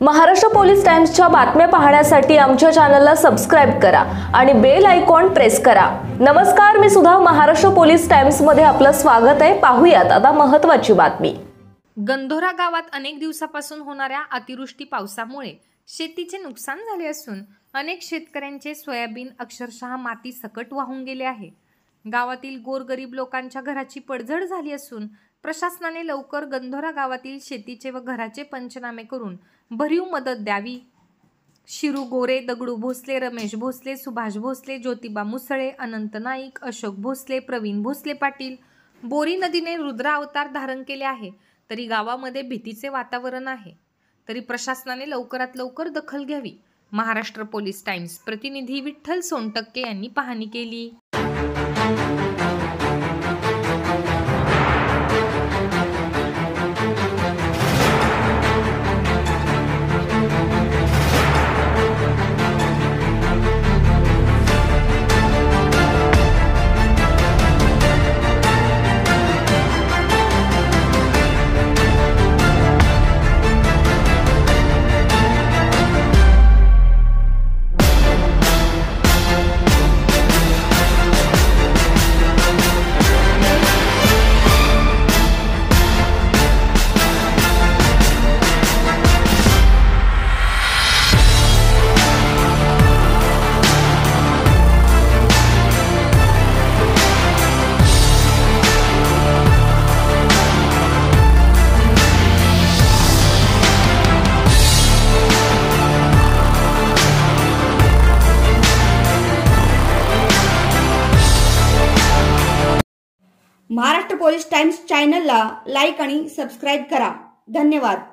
Maharashtra police टाइम्सच्या बातम्या पाहण्यासाठी आमच्या चॅनलला सबस्क्राइब करा आणि बेल आयकॉन प्रेस करा। नमस्कार, मी सुद्धा महाराष्ट्र पोलीस टाइम्स मध्ये आपलं स्वागत आहे। पाहूयात आता महत्त्वाची बातमी। गंधोरा गावात अनेक दिवसापासून होणाऱ्या अतिवृष्टी पावसामुळे शेतीचे नुकसान झाले असून अनेक शेतकऱ्यांचे सोयाबीन अक्षरशः माती सकट वाहून गेले आहे। गावातील गोरगरीब लोकांच्या घराची पडझड झाली असून प्रशासनाने लवकर गंधोरा गावातील शेतीचे व घराचे पंचनामे करून भरीव मदत द्यावी। शिरू गोरे, दगडू भोसले, रमेश भोसले, सुभाष भोसले, ज्योतिबा मुसळे, अनंत नाईक, अशोक भोसले, प्रवीण भोसले पाटील। बोरी नदीने रुद्र अवतार धारण केले आहे, तरी गावामध्ये भीतीचे वातावरण आहे, तरी प्रशासनाने लवकरात लवकर दखल घ्यावी। महाराष्ट्र पोलीस टाइम्स प्रतिनिधी विठ्ठल सोनटक्के यांनी पाहणी केली। महाराष्ट्र पोलीस टाइम्स चॅनलला लाईक आणि सबस्क्राइब करा। धन्यवाद।